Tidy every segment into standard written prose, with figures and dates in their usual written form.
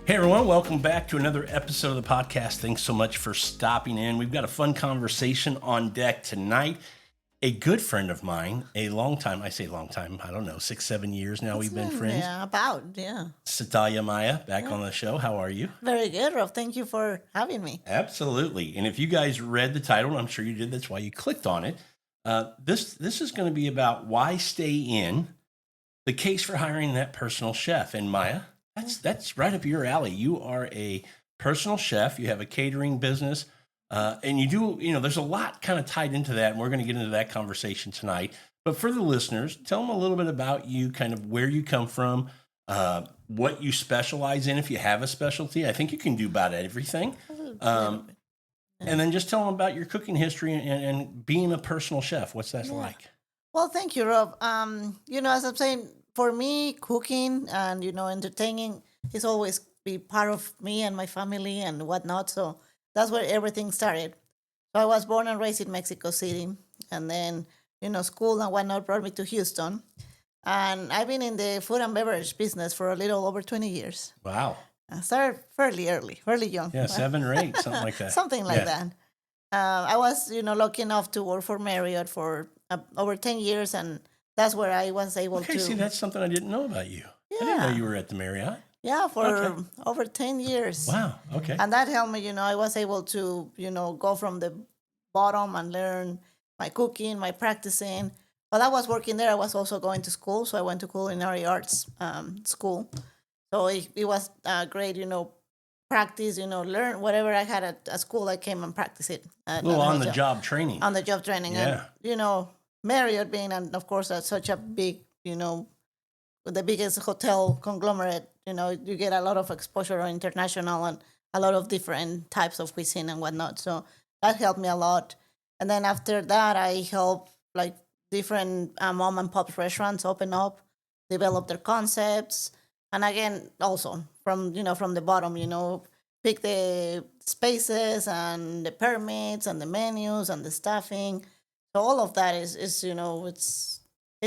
Hey everyone, welcome back to another episode of the podcast. Thanks so much for stopping in. We've got a fun conversation on deck tonight. A good friend of mine, a long time, I say long time, I don't know, 6-7 years now we've been friends. Yeah. Citlalli Maya, back on the show. How are you? Very good, Rob. Thank you for having me. Absolutely. And if you guys read the title, and I'm sure you did, that's why you clicked on it. This is going to be about why stay in, the case for hiring that personal chef. And Maya, that's right up your alley. You are a personal chef. You have a catering business. And you do, there's a lot kind of tied into that, and we're going to get into that conversation tonight. But for the listeners, tell them a little bit about you, kind of where you come from, what you specialize in, if you have a specialty. I think you can do about everything. And then just tell them about your cooking history and being a personal chef. What's that like? Well, thank you, Rob. As I'm saying, for me, cooking and, entertaining is always be part of me and my family and whatnot. So that's where everything started. So I was born and raised in Mexico City. And then, school and whatnot brought me to Houston. And I've been in the food and beverage business for a little over 20 years. Wow. I started fairly early, fairly young. Yeah, 7 or 8, something like that. Something like that. I was, lucky enough to work for Marriott for over 10 years, and that's where I was able to... See, that's something I didn't know about you. I didn't know you were at the Marriott. Yeah, for over 10 years. Wow, okay. And that helped me, I was able to, go from the bottom and learn my cooking, my practicing. While I was working there, I was also going to school, so I went to culinary arts school. So it was great, practice, learn whatever I had at school, I came and practiced it. On-the-job training. On-the-job training. Yeah. And, Marriott being, and of course, that's such a big, the biggest hotel conglomerate, you get a lot of exposure on international and a lot of different types of cuisine and whatnot. So that helped me a lot. And then after that, I helped like different mom and pop restaurants open up, develop their concepts. And again, also from the bottom, pick the spaces and the permits and the menus and the staffing. So all of that is it's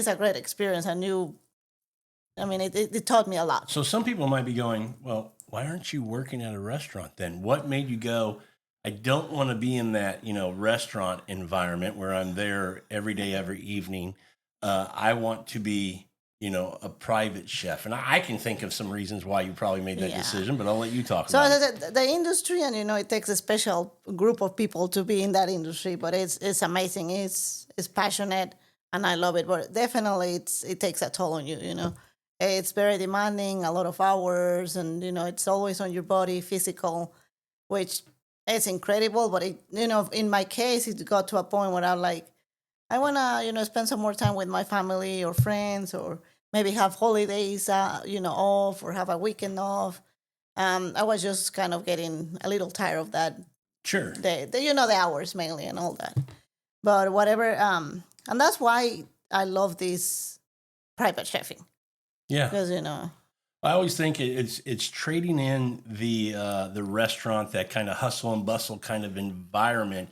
a great experience. And it taught me a lot. So some people might be going, well, why aren't you working at a restaurant then? What made you go, I don't want to be in that, restaurant environment where I'm there every day, every evening. I want to be, a private chef. And I can think of some reasons why you probably made that decision, but I'll let you talk about it. So the industry, and, it takes a special group of people to be in that industry, but it's amazing. It's passionate, and I love it. But definitely it takes a toll on you, It's very demanding, a lot of hours, and, it's always on your body, physical, which is incredible. But, in my case, it got to a point where I'm like, I want to, spend some more time with my family or friends, or maybe have holidays, off, or have a weekend off. I was just kind of getting a little tired of that. Sure. The hours mainly and all that. But whatever. And that's why I love this private chefing. Yeah. Because, I always think it's trading in the restaurant, that kind of hustle and bustle kind of environment,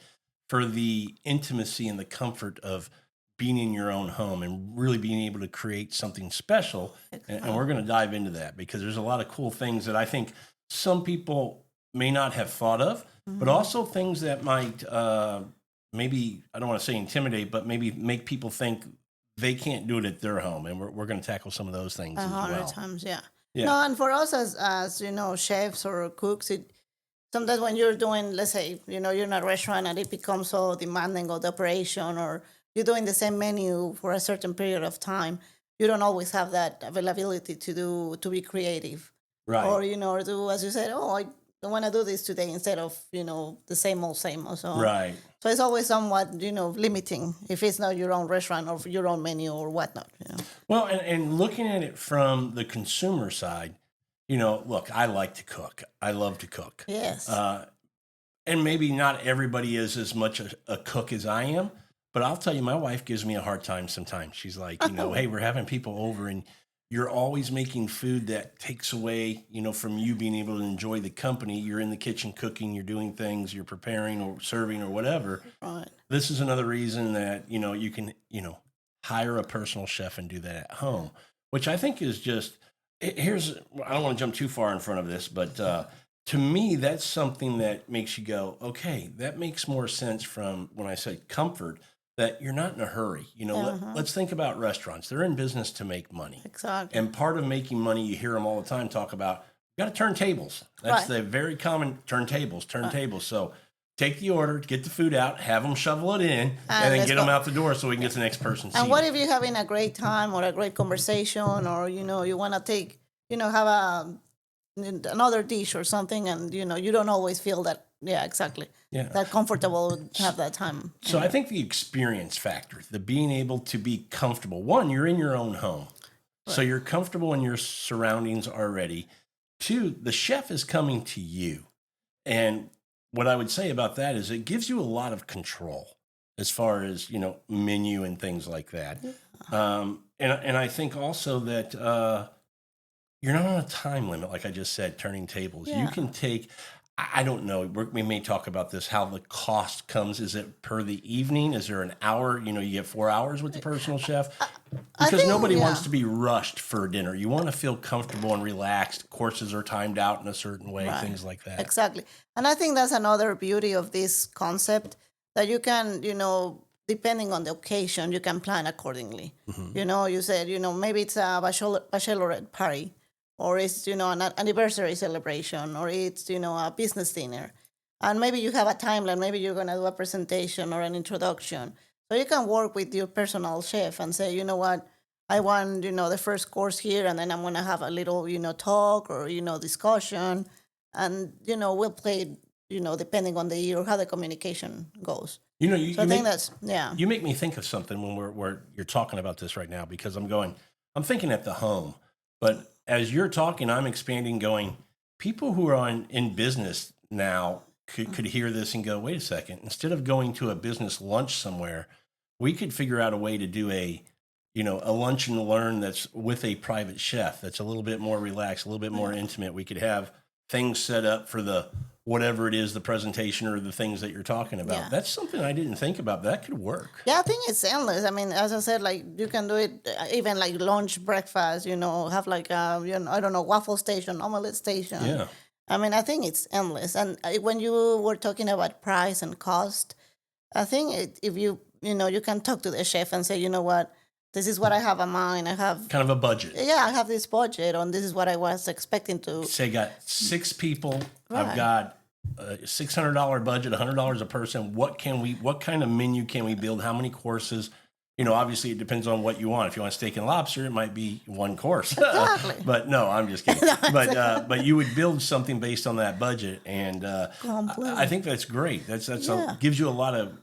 for the intimacy and the comfort of being in your own home and really being able to create something special. And we're going to dive into that, because there's a lot of cool things that I think some people may not have thought of, but also things that might maybe, I don't want to say intimidate, but maybe make people think they can't do it at their home. And we're going to tackle some of those things as well. 100 times, yeah. No, and for us as chefs or cooks, sometimes when you're doing, let's say, you're in a restaurant and it becomes so demanding of the operation, or you're doing the same menu for a certain period of time, you don't always have that availability to be creative. Right. Or, do, as you said, I want to do this today instead of, the same old. So, right. So it's always somewhat, limiting if it's not your own restaurant or your own menu or whatnot. Well, and looking at it from the consumer side, look, I like to cook. I love to cook. Yes. And maybe not everybody is as much a cook as I am, but I'll tell you, my wife gives me a hard time sometimes. She's like, hey, we're having people over and you're always making food that takes away, from you being able to enjoy the company. You're in the kitchen cooking, you're doing things, you're preparing or serving or whatever. Right. This is another reason that, you can, hire a personal chef and do that at home, which I think is just Here's, I don't want to jump too far in front of this, but to me, that's something that makes you go, okay, that makes more sense from when I say comfort, that you're not in a hurry. Uh-huh. Let's think about restaurants. They're in business to make money. Exactly. And part of making money, you hear them all the time talk about, you got to turn tables. That's Right. the very common turn Right. tables. So take the order, get the food out, have them shovel it in, and And then let's get them go. out the door so we can get the next person And what seated. if you're having a great time or a great conversation, or you want to take, have another dish or something, and you don't always feel that, yeah, exactly, Yeah. that comfortable to have that time. So I think the experience factor, the being able to be comfortable. One, you're in your own home. So Right. you're comfortable in your surroundings already. Two, the chef is coming to you. And what I would say about that is it gives you a lot of control as far as, menu and things like that. Yeah. And I think also that you're not on a time limit, like I just said, turning tables. You Yeah. can take, I don't know, we may talk about this, how the cost comes. Is it per the evening? Is there an hour? You get 4 hours with the personal chef? I Because think, nobody yeah. wants to be rushed for dinner. You want to feel comfortable and relaxed. Courses are timed out in a certain way, Right. things like that. Exactly. And I think that's another beauty of this concept, that you can, depending on the occasion, you can plan accordingly. Mhm. You said, maybe it's a bachelorette party, or it's, an anniversary celebration, or it's, a business dinner. And maybe you have a timeline, maybe you're going to do a presentation or an introduction. So you can work with your personal chef and say, you know what, I want, the first course here, and then I'm going to have a little, talk or, discussion. And, we'll play it, depending on the year, how the communication goes. You know, So I think that's, yeah. you make me think of something when you're talking about this right now, because I'm thinking at the home, but as you're talking, I'm expanding, going, people who are in business now could hear this and go, wait a second, instead of going to a business lunch somewhere, we could figure out a way to do a lunch and learn that's with a private chef that's a little bit more relaxed, a little bit more Yeah. intimate. We could have things set up for the whatever it is, the presentation or the things that you're talking about. Yeah. That's something I didn't think about. That could work. Yeah, I think it's endless. I mean, as I said, like you can do it even like lunch, breakfast. Have like I don't know, waffle station, omelet station. Yeah. I mean, I think it's endless. And when you were talking about price and cost, I think if you can talk to the chef and say, you know what, this is what I have in mind. I have, Kind of a budget. yeah, I have this budget, and this is what I was expecting to. Say, I got 6 people. I've Right. got a $600 budget, $100 a person. What kind of menu can we build? How many courses? Obviously it depends on what you want. If you want steak and lobster, it might be one course. Exactly. But no, I'm just kidding. But you would build something based on that budget, and Completely. I think that's great. That's Yeah. gives you a lot of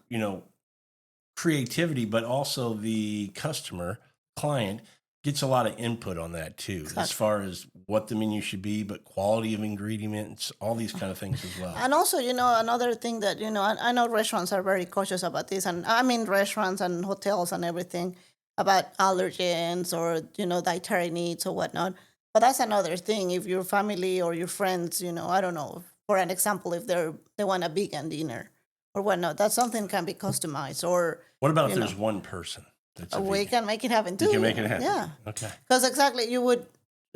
creativity, but also the customer client gets a lot of input on that too, as Exactly. far as what the menu should be, but quality of ingredients, all these kind of things as well. And also, another thing that, I know restaurants are very cautious about this. And I mean, restaurants and hotels and everything about allergens or, dietary needs or whatnot. But that's another thing. If your family or your friends, I don't know, for an example, if they want a vegan dinner or whatnot, that's something can be customized. Or What about if you know, there's one person that's a we vegan? can make it happen too. You can make it happen. Yeah. Okay. Because exactly, you would,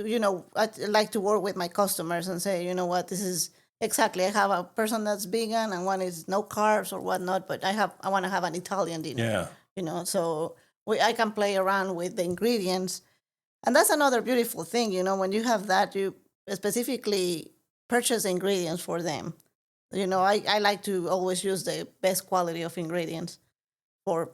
I like to work with my customers and say, you know what, this is exactly. I have a person that's vegan and one is no carbs or whatnot, but I want to have an Italian dinner. Yeah. So I can play around with the ingredients, and that's another beautiful thing. When you have that, you specifically purchase ingredients for them. I like to always use the best quality of ingredients for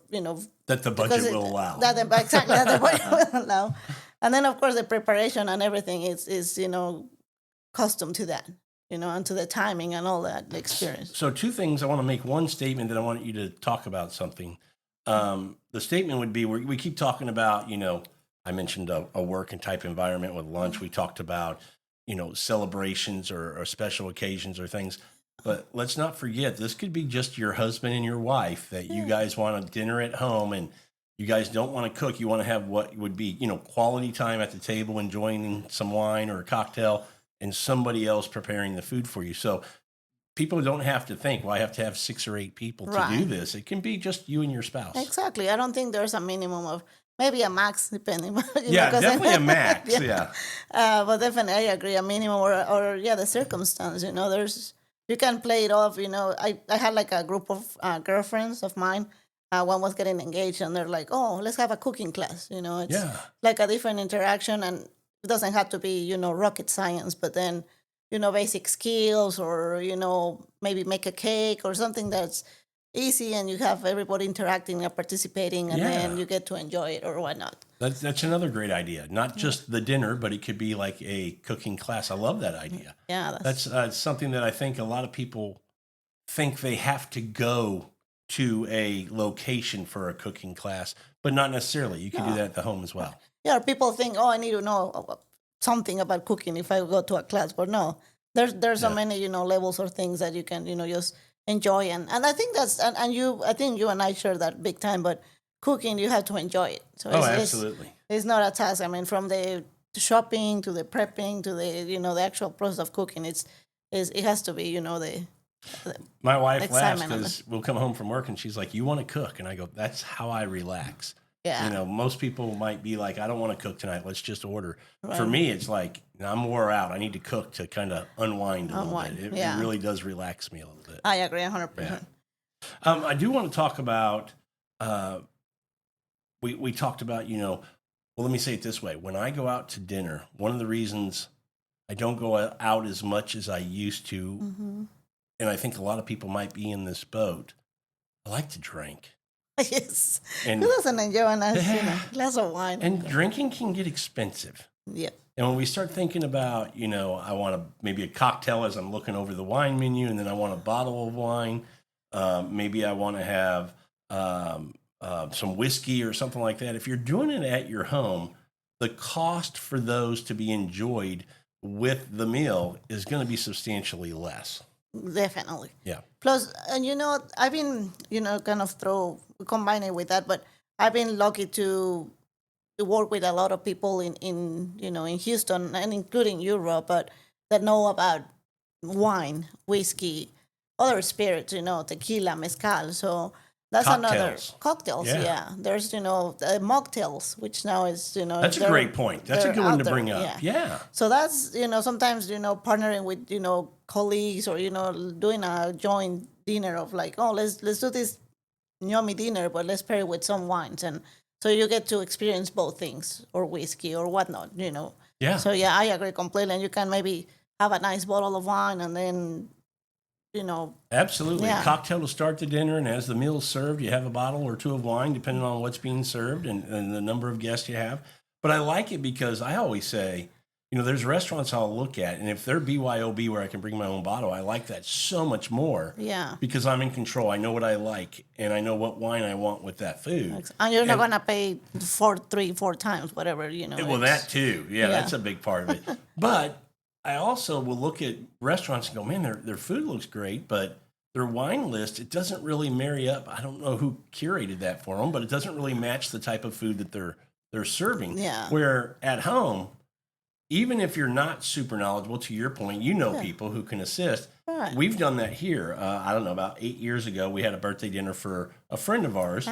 That the because budget will allow. Exactly that the budget will allow. And then of course the preparation and everything is custom to that, and to the timing and all that, the experience. So two things. I want to make one statement, that I want you to talk about something. The statement would be, we keep talking about, I mentioned a work and type environment with lunch. We talked about, celebrations or special occasions or things. But let's not forget, this could be just your husband and your wife, that you Yeah. guys want a dinner at home, and you guys don't want to cook. You want to have what would be, quality time at the table, enjoying some wine or a cocktail, and somebody else preparing the food for you. So people don't have to think, well, I have to have 6 or 8 people to do Right. this. It can be just you and your spouse. Exactly. I don't think there's a minimum of, maybe a max, depending. Yeah, 'Cause definitely a max. Yeah. but definitely I agree. A minimum or yeah, the circumstance. There's you can play it off. I had like a group of girlfriends of mine. One was getting engaged, and they're like, "Oh, let's have a cooking class." It's Yeah. like a different interaction, and it doesn't have to be rocket science, but then basic skills, or maybe make a cake or something that's easy, and you have everybody interacting and participating, and then Yeah. you get to enjoy it or whatnot. That's another great idea. Not Yeah, just the dinner, but it could be like a cooking class. I love that idea. yeah, That's something that I think a lot of people think they have to go to a location for a cooking class, but not necessarily. You can do no, that at the home as right. well. Yeah, people think, oh, I need to know something about cooking if I go to a class, but no, there's so Yeah. many levels or things that you can just enjoy, and I think that's and you I think you and I share that big time, but cooking you have to enjoy it, so Oh, it's absolutely. it's not a task. I mean, from the shopping to the prepping to the the actual process of cooking, it has to be the My wife laughs excitement of it. because we'll come home from work and she's like, "You want to cook?" And I go, "That's how I relax." Yeah, Most people might be like, "I don't want to cook tonight. Let's just order." For right. me, it's like I'm wore out. I need to cook to kind of unwind a little bit. Unwind. It Yeah, really does relax me a little bit. I agree Yeah. 100%. I do want to talk about. Uh, we talked about Well, let me say it this way: when I go out to dinner, one of the reasons I don't go out as much as I used to, Hmm. and I think a lot of people might be in this boat. I like to drink, Yes, who and doesn't enjoy a nice yeah, glass of wine? and drinking can get expensive. Yeah, And when we start thinking about, I want maybe a cocktail as I'm looking over the wine menu, and then I want a bottle of wine. Maybe I want to have some whiskey or something like that. If you're doing it at your home, the cost for those to be enjoyed with the meal is going to be substantially less. definitely. Yeah. Plus, and I've been, kind of combine it with that, but I've been lucky to work with a lot of people in Houston and including Europe, but that know about wine, whiskey, other spirits, tequila, mezcal. So that's another Cocktails. cocktails. Yeah. Yeah, there's mocktails, which now is That's a great point. That's a they're good one out to there. bring up. Yeah. Yeah. So that's sometimes partnering with colleagues, or doing a joint dinner of like, oh, let's do this yummy dinner, but let's pair it with some wines, and so you get to experience both things, or whiskey or whatnot. Yeah. So yeah, I agree completely. And you can maybe have a nice bottle of wine, and then Absolutely. A yeah, cocktail to start the dinner, and as the meal's served, you have a bottle or two of wine, depending on what's being served and the number of guests you have. But I like it because I always say, there's restaurants I'll look at, and if they're BYOB where I can bring my own bottle, I like that so much more yeah. because I'm in control. I know what I like, and I know what wine I want with that food. And you're not And- gonna pay 4 times, whatever. Well, that too. Yeah, Yeah. that's a big part of it. But I also will look at restaurants and go, man, their food looks great, but their wine list, it doesn't really marry up. I don't know who curated that for them, but it doesn't really match the type of food that they're serving. Yeah. Where at home, even if you're not super knowledgeable, to your point, Yeah. people who can assist. Right. We've done that here. I don't know, about 8 years ago, we had a birthday dinner for a friend of ours,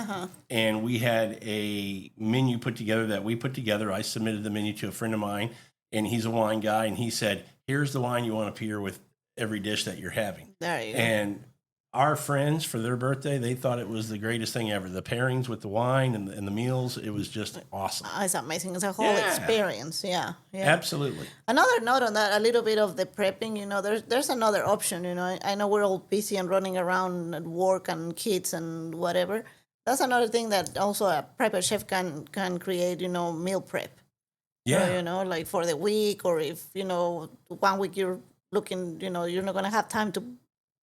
and we had a menu put together that we put together. I submitted the menu to a friend of mine, and he's a wine guy, and he said, "Here's the wine you want to pair with every dish that you're having." There you go. And our friends, for their birthday, they thought it was the greatest thing ever. The pairings with the wine and the meals, it was just awesome. It's amazing. It's a whole Yeah. experience. Yeah, yeah. Absolutely. Another note on that, a little bit of the prepping. There's another option. I know we're all busy and running around at work and kids and whatever. That's another thing that also a prepper chef can create. Meal prep. Yeah. So, like for the week, or if 1 week you're looking, you're not gonna have time to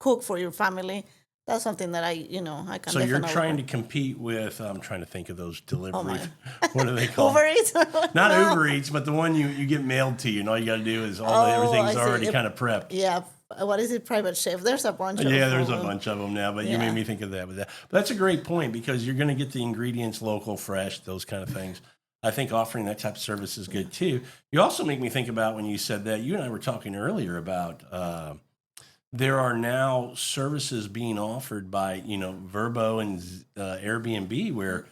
cook for your family. That's something that I can. So you're definitely trying to compete with, I'm trying to think of those delivery, my. what are they called? Uber Eats. Not No. Uber Eats, but the one you get mailed to you, and all you got to do is I everything's see. already kind of prepped. Yeah. What is it? Private chef. There's a bunch. Yeah, there's a them. bunch of them now, but you Yeah. made me think of that. But that's a great point because you're going to get the ingredients local, fresh, those kind of things. I think offering that type of service is good too. You also make me think about when you said that, you and I were talking earlier about there are now services being offered by, Verbo and Airbnb where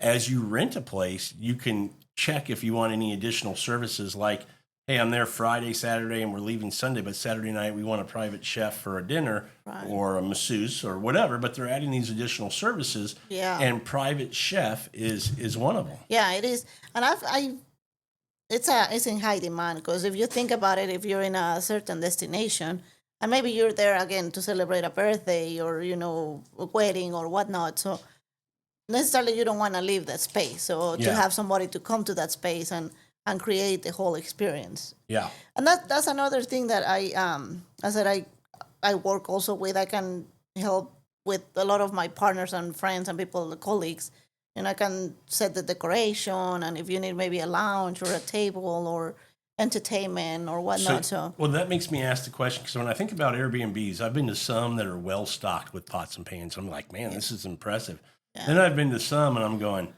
as you rent a place, you can check if you want any additional services like, hey, I'm there Friday, Saturday, and we're leaving Sunday, but Saturday night we want a private chef for a dinner Right. or a masseuse or whatever, but they're adding these additional services. Yeah. And private chef is one of them. Yeah, it is. And it's in high demand because if you think about it, if you're in a certain destination and maybe you're there again to celebrate a birthday or, a wedding or whatnot. So necessarily you don't want to leave that space. So to Yeah. have somebody to come to that space and create the whole experience. Yeah. And that's another thing that I said I work also with. I can help with a lot of my partners and friends and people, colleagues. And I can set the decoration, and if you need maybe a lounge or a table or entertainment or whatnot. So Well, that makes me ask the question because when I think about Airbnbs, I've been to some that are well stocked with pots and pans. I'm like, man, this is impressive. Yeah. Then I've been to some and I'm going,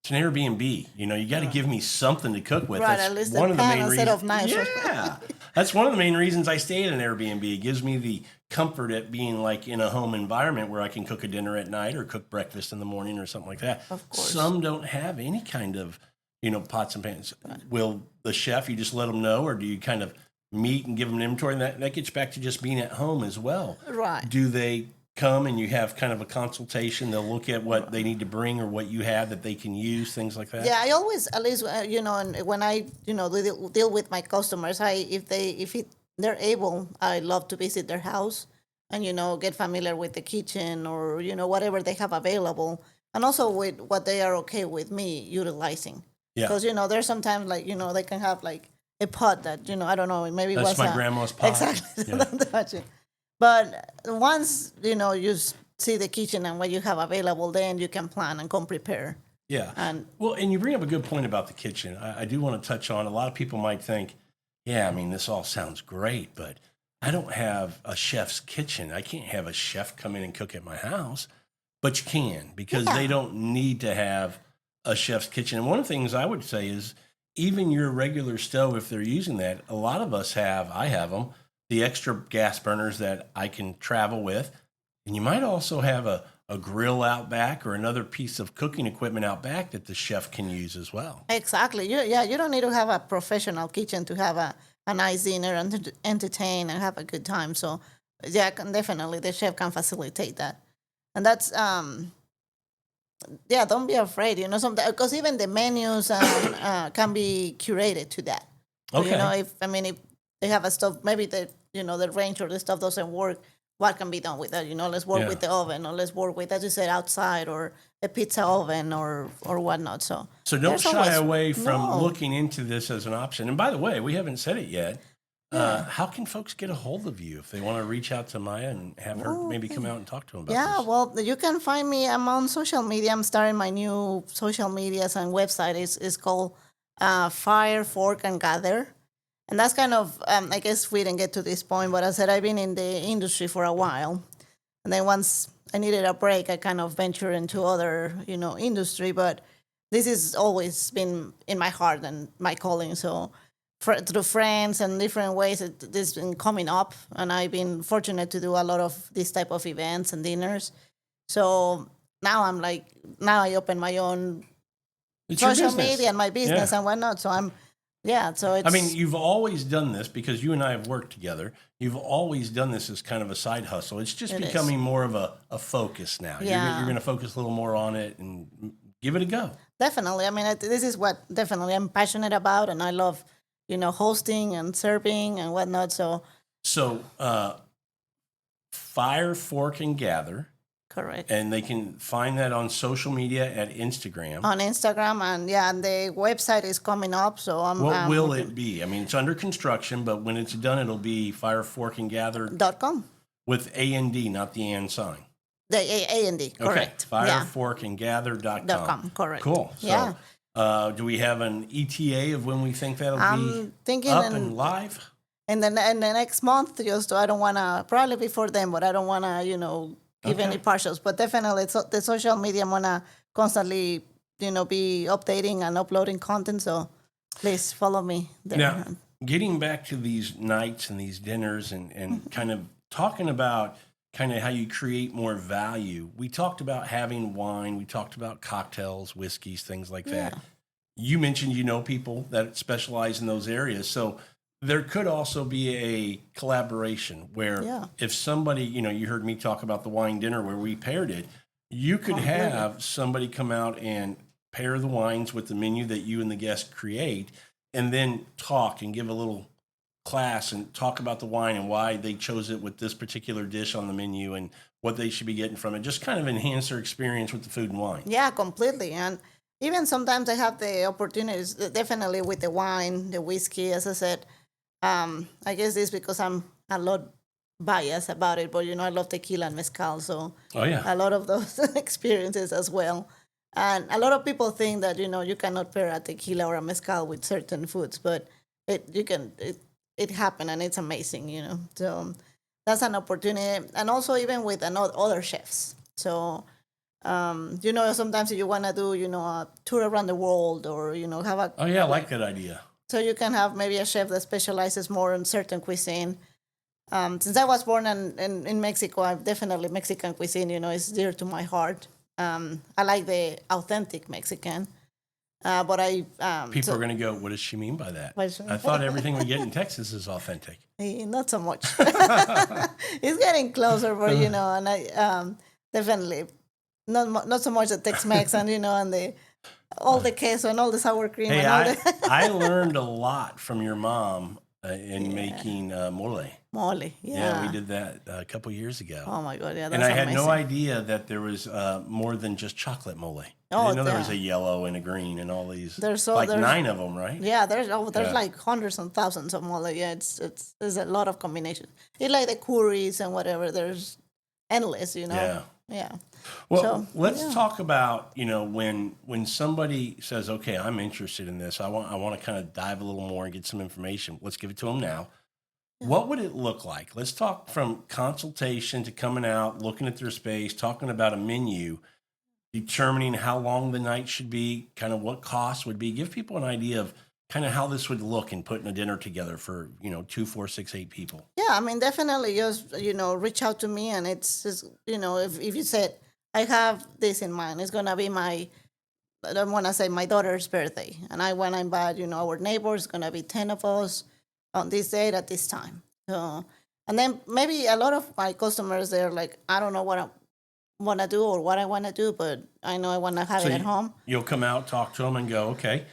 it's an Airbnb. You got to give me something to cook with. Right, That's at least one a of the pan main instead reasons. of knives. Yeah, that's one of the main reasons I stay at an Airbnb. It gives me the comfort at being like in a home environment where I can cook a dinner at night or cook breakfast in the morning or something like that. Of course. Some don't have any kind of pots and pans. Will the chef, you just let them know, or do you kind of meet and give them an inventory? And that gets back to just being at home as well. Right. Do they come and you have kind of a consultation? They'll look at what they need to bring or what you have that they can use, things like that. Yeah, I always, at least, and when I, deal with my customers, if they're able, I love to visit their house and, get familiar with the kitchen or, whatever they have available. And also with what they are okay with me utilizing. Yeah. Because, there's sometimes like, they can have like a pot that, I don't know, maybe That's was my grandma's pot. Exactly. Yeah. Don't touch it. But once, you see the kitchen and what you have available, then you can plan and come prepare. Yeah. And and you bring up a good point about the kitchen. I do want to touch on, a lot of people might think, yeah, I mean, this all sounds great, but I don't have a chef's kitchen. I can't have a chef come in and cook at my house. But you can, because they don't need to have a chef's kitchen. And one of the things I would say is even your regular stove, if they're using that, a lot of us I have them, the extra gas burners that I can travel with. And you might also have a grill out back or another piece of cooking equipment out back that the chef can use as well. Exactly. You don't need to have a professional kitchen to have a nice dinner and to entertain and have a good time. So, yeah, definitely the chef can facilitate that. And that's, don't be afraid, because even the menus can be curated to that. Okay. If they have a stuff, maybe the range or the stuff doesn't work, what can be done with that? Let's work with the oven, or let's work with, as you said, outside, or a pizza oven or whatnot. So don't shy away from No. looking into this as an option. And by the way, we haven't said it yet. How can folks get a hold of you if they want to reach out to Maya and have her maybe come out and talk to them about this? Well, you can find me. I'm on social media. I'm starting my new social medias and website. It's called Fire, Fork, and Gather. And that's kind of, I guess we didn't get to this point, but I said I've been in the industry for a while. And then once I needed a break, I kind of ventured into other, industry. But this has always been in my heart and my calling. So through friends and different ways, this has been coming up. And I've been fortunate to do a lot of this type of events and dinners. So now I open my own It's your social business. media and my business and whatnot. So so it's... you've always done this because you and I have worked together. You've always done this as kind of a side hustle. It's just becoming more of a focus now. Yeah. You're going to focus a little more on it and give it a go. Definitely. This is what definitely I'm passionate about, and I love, hosting and serving and whatnot. So Fire, Fork, and Gather. correct. And they can find that on social media at Instagram. On Instagram, and the website is coming up. So What will it be? It's under construction, but when it's done, it'll be fireforkandgather.com .com. with A&D, not the and sign. The A&D, correct. Okay, fireforkandgather.com. .com, correct. Cool. So, Yeah. do we have an ETA of when we think that'll be thinking up and live? in the next month. Just I don't want to, probably before then, but I don't want to, give any partials. But definitely, the social media, I'm gonna constantly, be updating and uploading content. So please follow me there. Now, getting back to these nights and these dinners and kind of talking about kind of how you create more value. We talked about having wine, we talked about cocktails, whiskeys, things like Yeah. that. You mentioned people that specialize in those areas. So there could also be a collaboration where Yeah. if somebody, you heard me talk about the wine dinner where we paired it, you could Completely. have somebody come out and pair the wines with the menu that you and the guest create, and then talk and give a little class and talk about the wine and why they chose it with this particular dish on the menu and what they should be getting from it. Just kind of enhance their experience with the food and wine. Yeah, completely. And even sometimes I have the opportunities, definitely with the wine, the whiskey, as I said. I guess it's because I'm a lot biased about it, but I love tequila and mezcal, so Oh yeah. a lot of those experiences as well. And a lot of people think that you cannot pair a tequila or a mezcal with certain foods, but it happened and it's amazing. So that's an opportunity, and also even with other chefs. So sometimes you want to do a tour around the world, or have a Oh yeah, I like that idea. so you can have maybe a chef that specializes more in certain cuisine. Since I was born in Mexico, I've definitely Mexican cuisine, is dear to my heart. I like the authentic Mexican. But People are going to go, what does she mean by that? What does she mean? I thought everything we get in Texas is authentic. Not so much. It's getting closer, but and I definitely not so much the Tex-Mex and and all the queso and all the sour cream Hey, and all the I learned a lot from your mom in making mole. mole. Yeah, we did that a couple years ago. Oh my God, yeah, that's And I had no amazing. idea that there was more than just chocolate mole. I Oh, didn't know there was yeah. a yellow and a green and all these. There's 9 of them, right? Yeah, there's Yeah. like hundreds and thousands of mole. Yeah, it's there's a lot of combinations. It's like the curries and whatever. There's endless, Yeah. Yeah. Well, So, let's yeah. talk about when somebody says, "Okay, I'm interested in this. I want to kind of dive a little more and get some information." Let's give it to them now. What would it look like? Let's talk from consultation to coming out, looking at their space, talking about a menu, determining how long the night should be, kind of what costs would be. Give people an idea of kind of how this would look in putting a dinner together for 2, 4, 6, 8 people. Yeah, I mean, definitely just, reach out to me, and it's just, if you said, I have this in mind, it's going to be I don't want to say my daughter's birthday. And I want to invite, our neighbors, going to be 10 of us on this date at this time. So, and then maybe a lot of my customers, they're like, I don't know what I want to do or what I want to do, but I know I want to have So it at home. you'll come out, talk to them, and go, okay,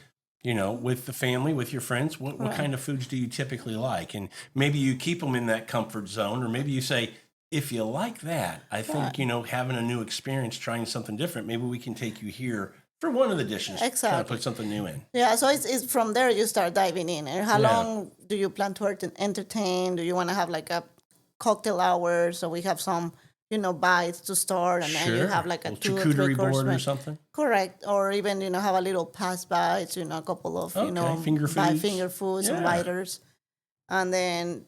with the family, with your friends, what Right. kind of foods do you typically like? And maybe you keep them in that comfort zone, or maybe you say, if you like that, I think, Right. having a new experience, trying something different, maybe we can take you here for one of the dishes, kind of Exactly. put something new in. Yeah, so it's from there you start diving in. And how Yeah. long do you plan to entertain? Do you want to have like a cocktail hour? So we have some, bites to start, and then you Sure. have like a Little 2 or 3 charcuterie course board or meal. something. Correct. Or even, have a little past bites, a couple of, Okay, finger foods. finger foods and Yeah. lighters. And then,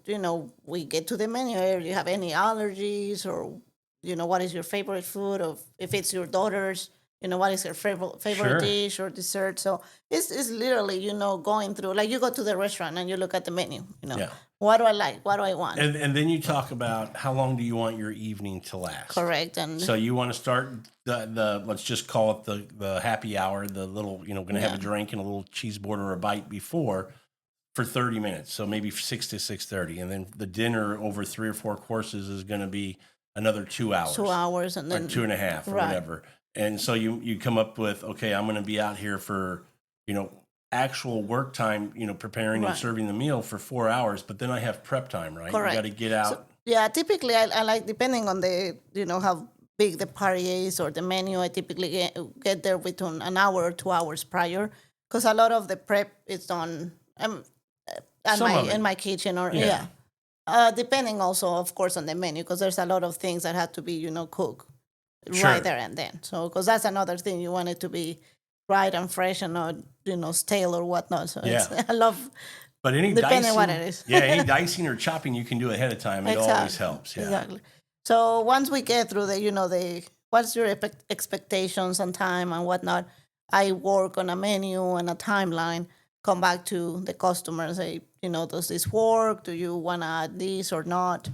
we get to the menu. Do you have any allergies, or, what is your favorite food? Or if it's your daughter's, what is her favorite Sure. dish or dessert? So it's literally, going through, like you go to the restaurant and you look at the menu, Yeah. what do I like? What do I want? And then you talk about how long do you want your evening to last? Correct. And So you want to start the let's just call it the happy hour, the little, going to have Yeah. a drink and a little cheese board or a bite before for 30 minutes. So maybe 6 to 6:30, and then the dinner over 3 or 4 courses is going to be another 2 hours. 2 hours, and Or then 2.5 or right. whatever. And so you come up with, okay, I'm going to be out here for, actual work time, preparing and Right. serving the meal for 4 hours, but then I have prep time, right? Correct. You got to get out. So, yeah, typically I like, depending on the, how big the party is or the menu, I typically get there between an hour or 2 hours prior, because a lot of the prep is done Some of it. in my kitchen, or Yeah. depending also, of course, on the menu, because there's a lot of things that have to be, cooked Sure. right there and then. So, because that's another thing, you want it to be right and fresh and not, stale or whatnot. So Yeah. I love, But any depending dicing, what it is. yeah, any dicing or chopping you can do ahead of time. It always helps. Yeah. Exactly. So once we get through the what's your expectations on time and whatnot, I work on a menu and a timeline. Come back to the customer and say, does this work? Do you want to add this or not?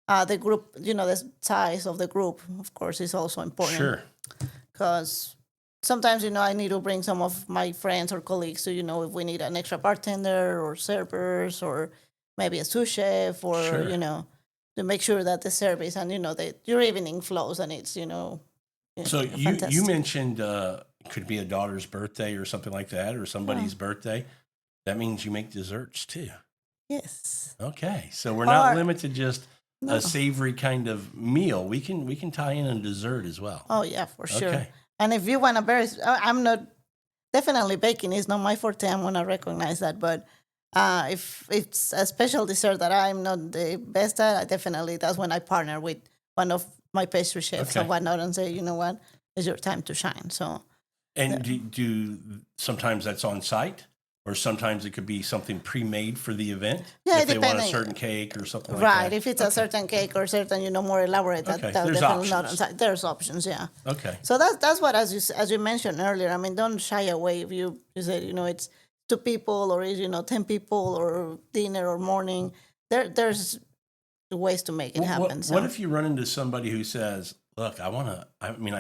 The group, the size of the group, of course, is also important. Sure. Because sometimes, I need to bring some of my friends or colleagues to, if we need an extra bartender or servers or maybe a sous chef or, Sure. To make sure that the service and, your evening flows and it's, So you fantastic. mentioned it could be a daughter's birthday or something like that, or somebody's birthday. That means you make desserts too. Yes. Okay, so we're not Or- limited to just No. a savory kind of meal. We can tie in a dessert as well. Oh, yeah, for sure. Okay. And if you want I'm not, definitely baking is not my forte. I'm going to recognize that. But if it's a special dessert that I'm not the best at, that's when I partner with one of my pastry chefs Okay. or whatnot and say, you know what, it's your time to shine. So, And do sometimes that's on site, or sometimes it could be something pre-made for the event. Yeah, if they want a depending. certain cake or something like right, that. if it's a certain cake or certain, more elaborate, Okay, that there's definitely not on options. site. There's options, yeah. Okay. So that's what, as you mentioned earlier. I mean, don't shy away if you said it's 2 people or is 10 people or dinner or morning. There's ways to make it happen. What if you run into somebody who says, "Look, I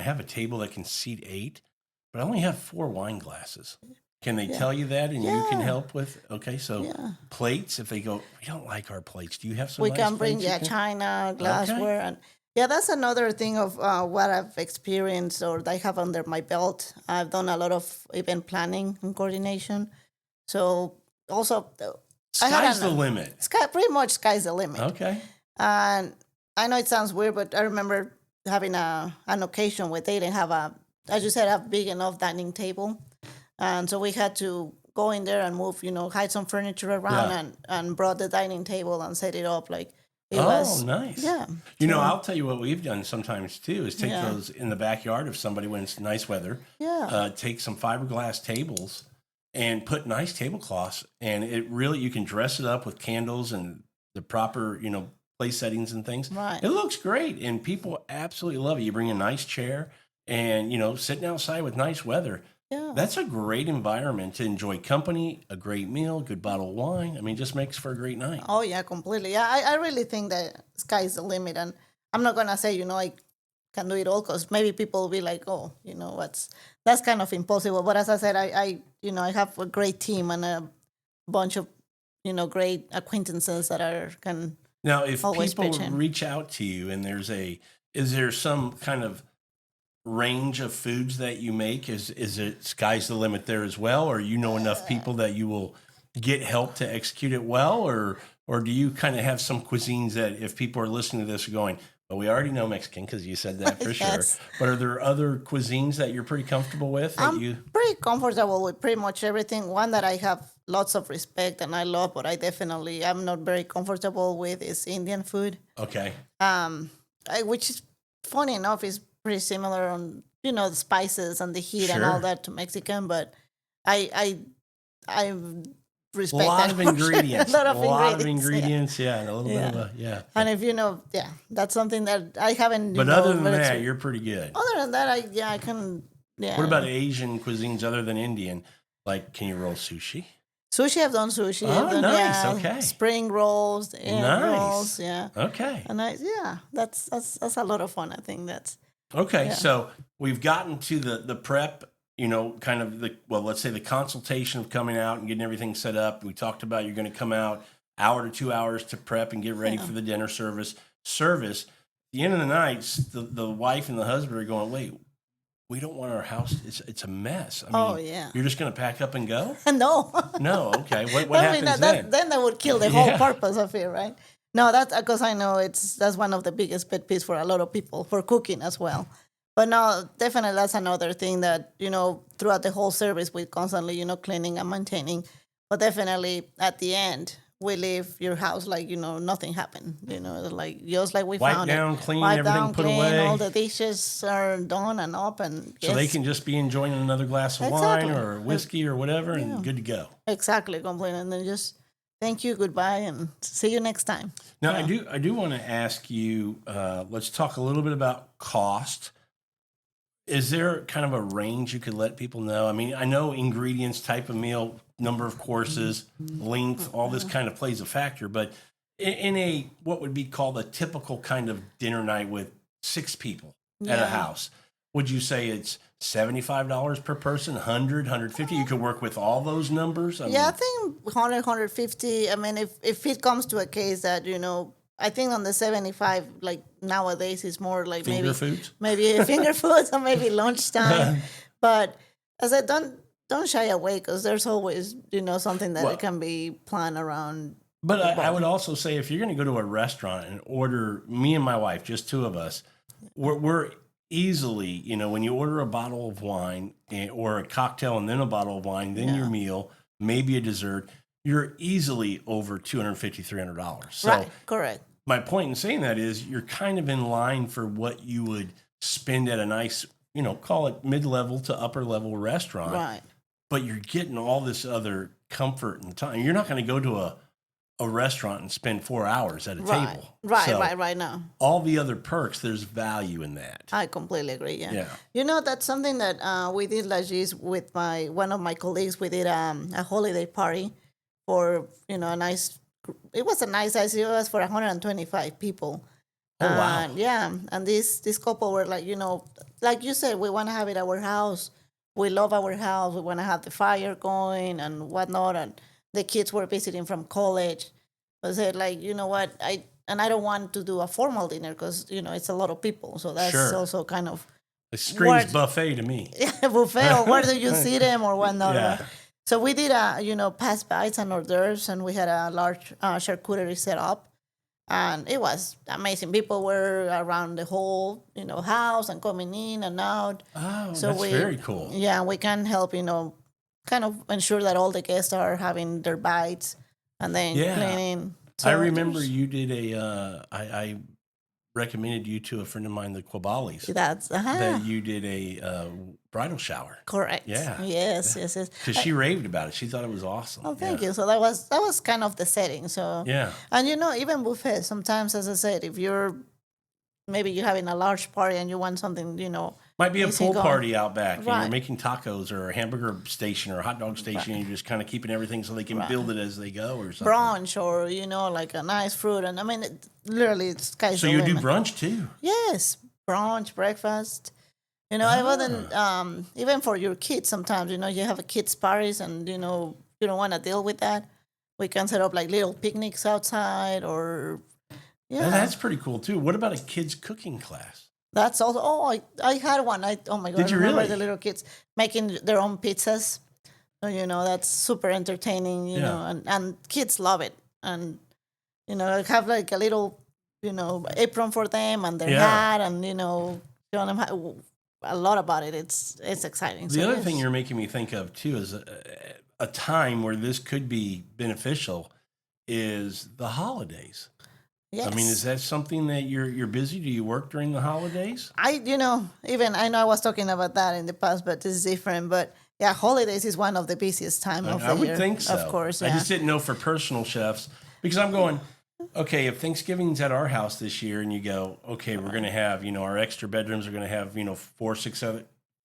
have a table that can seat 8, but I only have 4 wine glasses." Can they tell you that, and you can Yeah. help with? Okay, so Yeah. plates. If they go, we don't like our plates. Do you have some? we nice can bring plates you can-" china, glassware, and that's another thing of what I've experienced or I have under my belt. I've done a lot of event planning and coordination. So also, Sky's the limit. pretty much sky's the limit. Okay. And I know it sounds weird, but I remember having an occasion where they didn't have as you said, a big enough dining table. And so we had to go in there and move, hide some furniture around Yeah. and brought the dining table and set it up like it Oh, was. nice. Yeah. I'll tell you what we've done sometimes too is take Yeah. those in the backyard if somebody, when it's nice weather, Yeah. take some fiberglass tables and put nice tablecloths, and it really, you can dress it up with candles and the proper, place settings and things. Right. It looks great, and people absolutely love it. You bring a nice chair and, sitting outside with nice weather. Yeah. That's a great environment to enjoy company, a great meal, good bottle of wine. I mean, just makes for a great night. Oh, yeah, completely. Yeah, I really think that sky is the limit. And I'm not going to say, I can do it all because maybe people will be like, oh, that's kind of impossible. But as I said, I have a great team and a bunch of, great acquaintances that can Now, if always people pitch in. reach out to you and is there some kind of range of foods that you make? Is it sky's the limit there as well? Or enough people that you will get help to execute it well? Or do you kind of have some cuisines that if people are listening to this are going, well, we already know Mexican because you said that for Yes. sure. But are there other cuisines that you're pretty comfortable with? I'm pretty comfortable with pretty much everything. One that I have lots of respect and I love, but I'm not very comfortable with is Indian food. Okay. Which is funny enough is pretty similar on the spices and the heat and Sure. all that to Mexican, but I respect A lot that of for sure. ingredients. A lot of of ingredients, ingredients, yeah. And a little Yeah. bit of a, And if that's something that I haven't. But other than that, you're pretty good. Other than that, I can. Yeah. What about Asian cuisines other than Indian? Like, can you roll sushi? Sushi? I've done sushi. Oh, I've done, nice, okay. Spring rolls, egg Nice. rolls, yeah. Okay. And that's a lot of fun. I think that's. Okay. Yeah. So we've gotten to the prep, kind of let's say the consultation of coming out and getting everything set up. We talked about you're going to come out hour to 2 hours to prep and get ready for the dinner service. At the end of the night, the wife and the husband are going, wait, we don't want our house. It's a mess. I mean, Oh, yeah. You're just going to pack up and go? No. No. Okay. What I mean, happens then? Then that would kill the whole purpose of it, right? No, that's because I know that's one of the biggest pet peeves for a lot of people for cooking as well. But no, definitely that's another thing that throughout the whole service we constantly cleaning and maintaining. But definitely at the end we leave your house like nothing happened. Like just like we Wipe found down, it. clean, Wipe everything down, put clean, away. all the dishes are done and up, and So they can just be enjoying another glass of Exactly. wine or whiskey or whatever and good to go. exactly complete, and then just thank you, goodbye, and see you next time. Now, I do want to ask you, let's talk a little bit about cost. Is there kind of a range you could let people know? I mean, I know ingredients, type of meal, number of courses, length, all this kind of plays a factor, but in a what would be called a typical kind of dinner night with 6 people at a house, would you say it's $75 per person, 100, 150? You could work with all those numbers. I Yeah, I mean, think 100, 150. I mean, if it comes to a case that, I think on the 75, like nowadays, it's more like finger foods. maybe finger foods or maybe lunchtime. But as I don't shy away because there's always, something that Well, it can be planned around. But the I ball. would also say if you're going to go to a restaurant and order, me and my wife, just 2 of us, we're easily, when you order a bottle of wine or a cocktail and then a bottle of wine, then your meal, maybe a dessert, you're easily over $250, $300. So Right, correct. my point in saying that is you're kind of in line for what you would spend at a nice, call it mid-level to upper-level restaurant. Right. But you're getting all this other comfort and time. You're not going to go to a restaurant and spend 4 hours at a table. Right, So right now. all the other perks, there's value in that. I completely agree. Yeah. Yeah. That's something that we did last year with one of my colleagues. We did a holiday party for a nice. It was a nice size. It was for 125 people. Oh, wow. And this couple were like, like you said, we want to have it at our house. We love our house. We want to have the fire going and whatnot. And the kids were visiting from college. I said, like, you know what, I don't want to do a formal dinner because it's a lot of people. So that's also kind of It screams buffet to me. buffet, or where do you see them or whatnot. Yeah. Right? So we did past bites and hors d'oeuvres, and we had a large charcuterie set up. And it was amazing. People were around the whole, house and coming in and out. Oh, So that's very cool. Yeah, we can help, kind of ensure that all the guests are having their bites and then cleaning. So I remember you did I recommended you to a friend of mine, the Quabalis, that's that you did a bridal shower. correct. Yeah. Yes. Because she raved about it. She thought it was awesome. Oh, thank you. So that was kind of the setting. So Yeah. and even buffets. Sometimes, as I said, if maybe you're having a large party and you want something, Might be a easy pool going. party out back, and you're Right. making tacos or a hamburger station or a hot dog station, and you're just kind of keeping everything so they can build it as they go or something. brunch or like a nice fruit, and I mean, literally, it's sky's So the you do limit. brunch too? Yes, brunch, breakfast. I wasn't even for your kids. Sometimes you have a kids parties, and you don't want to deal with that. We can set up like little picnics outside, or And that's pretty cool too. What about a kids cooking class? That's also. Oh, I had one. Oh my god! Did you I remember really? the little kids making their own pizzas. So that's super entertaining. You know, and kids love it. And I have like a little apron for them and their hat, and showing them a lot about it. It's exciting. The other thing you're making me think of too is a time where this could be beneficial is the holidays. Yes. I mean, is that something that you're busy? Do you work during the holidays? Even I know I was talking about that in the past, but this is different. But yeah, holidays is one of the busiest time of the I year. would think so. Of course, I just didn't know for personal chefs because I'm going, okay, if Thanksgiving's at our house this year and you go, okay, we're going to have, our extra bedrooms are going to have, 4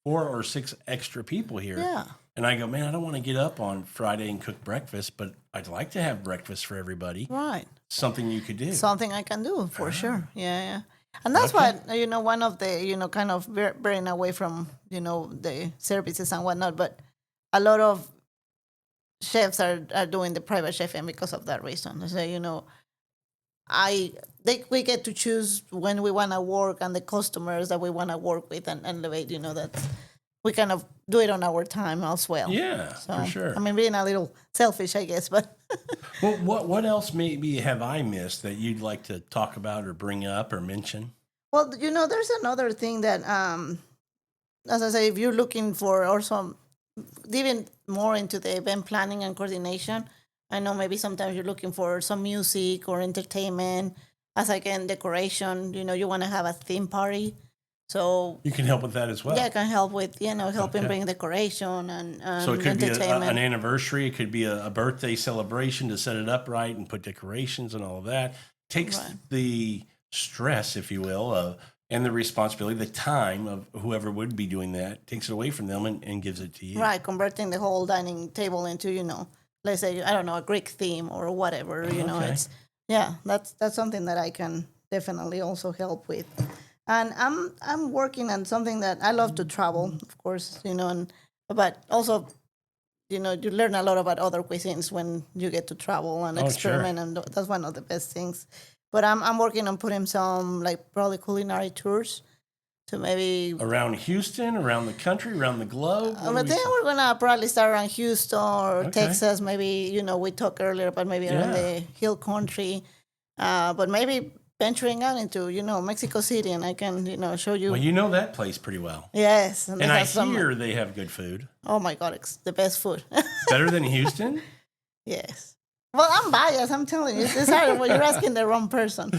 or 6 extra people here. Yeah. And I go, man, I don't want to get up on Friday and cook breakfast, but I'd like to have breakfast for everybody. Right. Something you could do. Something I can do for sure. Yeah. And that's why, one of the, kind of veering away from, the services and whatnot, but a lot of chefs are doing the private chefing because of that reason. So, we get to choose when we want to work and the customers that we want to work with and elevate, that we kind of do it on our time as well. Yeah, So, for sure. I mean, being a little selfish, I guess, but Well, what else maybe have I missed that you'd like to talk about or bring up or mention? well, there's another thing that, as I say, if you're looking for also even more into the event planning and coordination, I know maybe sometimes you're looking for some music or entertainment, as again decoration. You want to have a theme party, so You can help with that as well. yeah, I can help with helping bring decoration and So it could be entertainment. an anniversary. It could be a birthday celebration to set it up right and put decorations and all of that. Takes Right. the stress, if you will, and the responsibility, the time of whoever would be doing that, takes it away from them and gives it to you. Right, converting the whole dining table into let's say, I don't know, a Greek theme or whatever. Okay. Yeah, that's something that I can definitely also help with. And I'm working on something that I love to travel, of course, and but also, you learn a lot about other cuisines when you get to travel and Oh, sure. experiment, and that's one of the best things. But I'm working on putting some like probably culinary tours to maybe. Around Houston, around the country, around the globe. What are I we think we're gonna probably start around Houston or Okay. Texas. Maybe we talked earlier about maybe around Yeah. the hill country, but maybe venturing out into Mexico City, and I can show Well, you. you know that place pretty well. Yes, and they And I have some. hear they have good food. Oh my God, it's the best food. Better than Houston? Yes. Well, I'm biased. I'm telling you, it's hard. Well, you're asking the wrong person.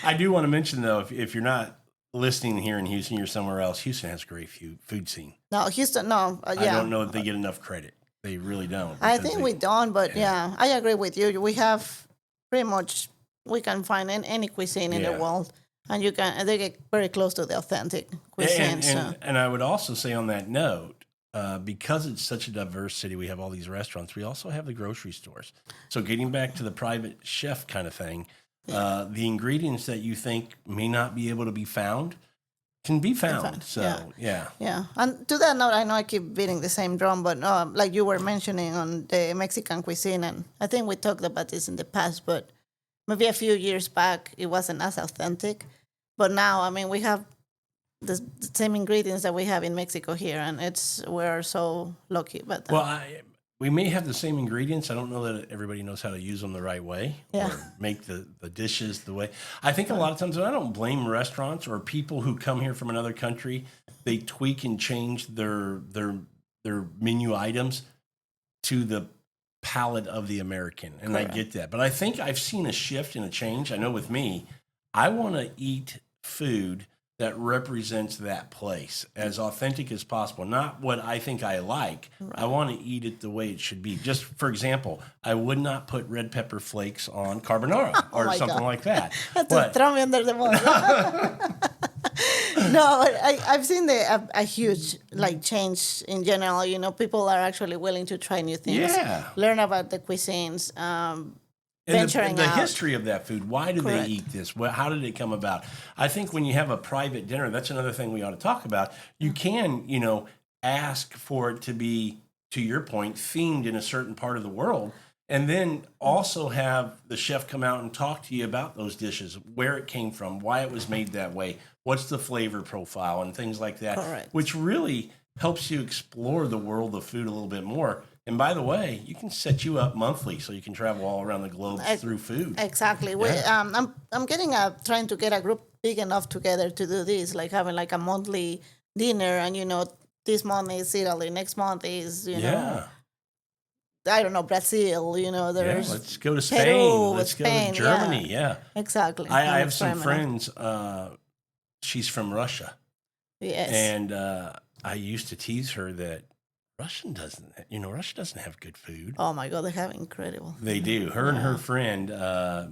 I do want to mention, though, if you're not listening here in Houston, you're somewhere else. Houston has a great food scene. No, Houston. No, I yeah. don't know if they get enough credit. They really don't. I because think we don't, but yeah, I agree with you. We have pretty much we can find in any cuisine in the Yeah. world, and they get very close to the authentic cuisine. And I would also say on that note, because it's such a diverse city, we have all these restaurants. We also have the grocery stores. So getting back to the private chef kind of thing, the ingredients that you think may not be able to be found can be found. So yeah. Yeah, and to that note, I know I keep beating the same drum, but like you were mentioning on the Mexican cuisine, and I think we talked about this in the past, but maybe a few years back it wasn't as authentic. But now, I mean, we have the same ingredients that we have in Mexico here, and we're so lucky about that. Well, we may have the same ingredients. I don't know that everybody knows how to use them the right way Yeah. or make the dishes the way. I think a lot of times, and I don't blame restaurants or people who come here from another country. They tweak and change their menu items to the palate of the American, and Correct. I get that. But I think I've seen a shift and a change. I know with me, I want to eat food that represents that place as authentic as possible. Not what I think I like. Right. I want to eat it the way it should be. Just for example, I would not put red pepper flakes on carbonara or something like that. That's throw me under the bus. No, I've seen a huge change in general. People are actually willing to try new things, learn about the cuisines. And the history of that food. Why do Correct. they eat this? How did it come about? I think when you have a private dinner, that's another thing we ought to talk about. You can, ask for it to be, to your point, themed in a certain part of the world, and then also have the chef come out and talk to you about those dishes, where it came from, why it was made that way, what's the flavor profile, and things like that. Correct. Which really helps you explore the world of food a little bit more. And by the way, you can set you up monthly so you can travel all around the globe through food. Exactly. Yeah. I'm trying to get a group big enough together to do this, like having like a monthly dinner, and this month is Italy, next month is I don't know, Brazil. There's let's go to Spain. Peru, Let's Spain, go to Germany. Yeah. Exactly. I have some friends. She's from Russia. Yes. And I used to tease her that Russia doesn't have good food. Oh my God, they have incredible. They do. Her and her friend,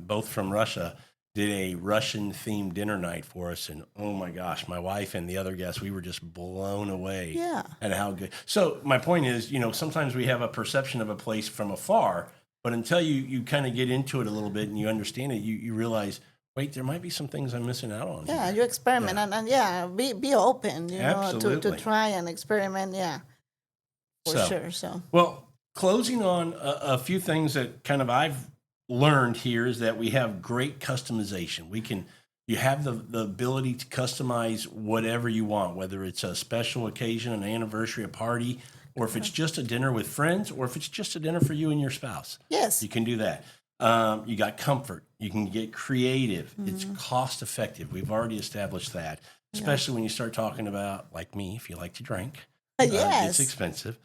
both from Russia, did a Russian-themed dinner night for us, and oh my gosh, my wife and the other guests, we were just blown away at how good. So my point is, sometimes we have a perception of a place from afar, but until you kind of get into it a little bit and you understand it, you realize, wait, there might be some things I'm missing out on. Yeah, you experiment and be open, to try and experiment. Yeah. For sure. So, well, closing on a few things that kind of I've learned here is that we have great customization. You have the ability to customize whatever you want, whether it's a special occasion, an anniversary, a party, or if it's just a dinner with friends, or if it's just a dinner for you and your spouse. Yes. You can do that. You got comfort. You can get creative. Mm-hmm. It's cost effective. We've already established that, especially when you start talking about, like me, if you like to drink. Yes. It's expensive.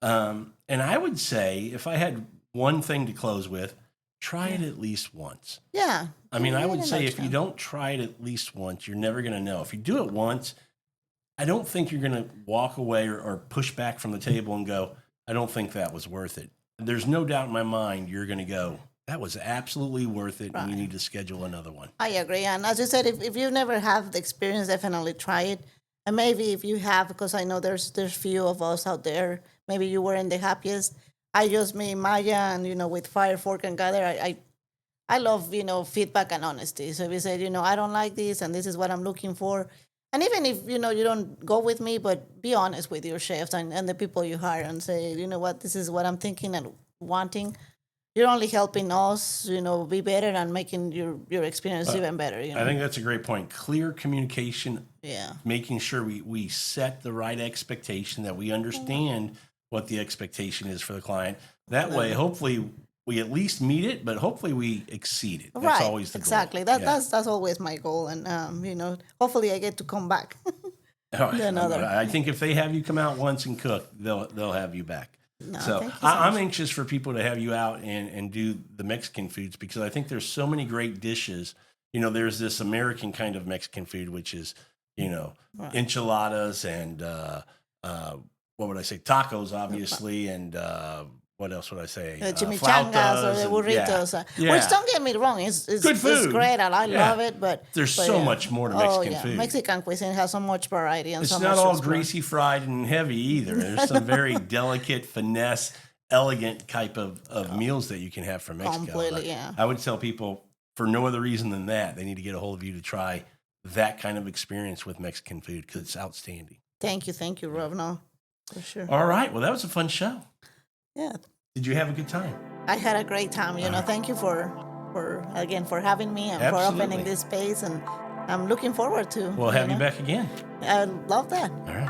And I would say, if I had one thing to close with, try it at least once. Yeah. I mean, I would say if you don't try it at least once, you're never going to know. If you do it once, I don't think you're going to walk away or push back from the table and go, I don't think that was worth it. There's no doubt in my mind you're going to go, that was absolutely worth it, and you need to schedule another one. I agree. And as you said, if you never have the experience, definitely try it. And maybe if you have, because I know there's few of us out there, maybe you weren't the happiest. I just made Maya, and with Fire, Fork, and Gather, I love, feedback and honesty. So if you say, I don't like this and this is what I'm looking for. And even if, you don't go with me, but be honest with your chefs and the people you hire and say, you know what, this is what I'm thinking and wanting. You're only helping us, be better and making your experience even better. I think that's a great point. Clear communication. Yeah. Making sure we set the right expectation, that we understand what the expectation is for the client. That way, hopefully, we at least meet it, but hopefully we exceed it. That's always the exactly. goal. That's always my goal, and hopefully I get to come back. I think if they have you come out once and cook, they'll have you back. No, So thank you I'm anxious for people to have you out and do the Mexican foods, because I think there's so many great dishes. There's this American kind of Mexican food, which is, enchiladas and what would I say? Tacos, obviously, and what else would I say? Chimichangas or the burritos. Which, don't get me wrong, it's good food. It's great. I love it, but there's so much more to Mexican food. Mexican cuisine has so much variety and it's so not much all greasy, fried, and heavy either. There's some very delicate, finesse, elegant type of meals that you can have from Mexico. Completely, yeah. I would tell people, for no other reason than that, they need to get a hold of you to try that kind of experience with Mexican food, because it's outstanding. Thank you, Rob. No, for sure. All right. Well, that was a fun show. Yeah. Did you have a good time? I had a great time. Thank you for having me and for opening this space, and I'm looking forward to. We'll have you back again. I love that. All right.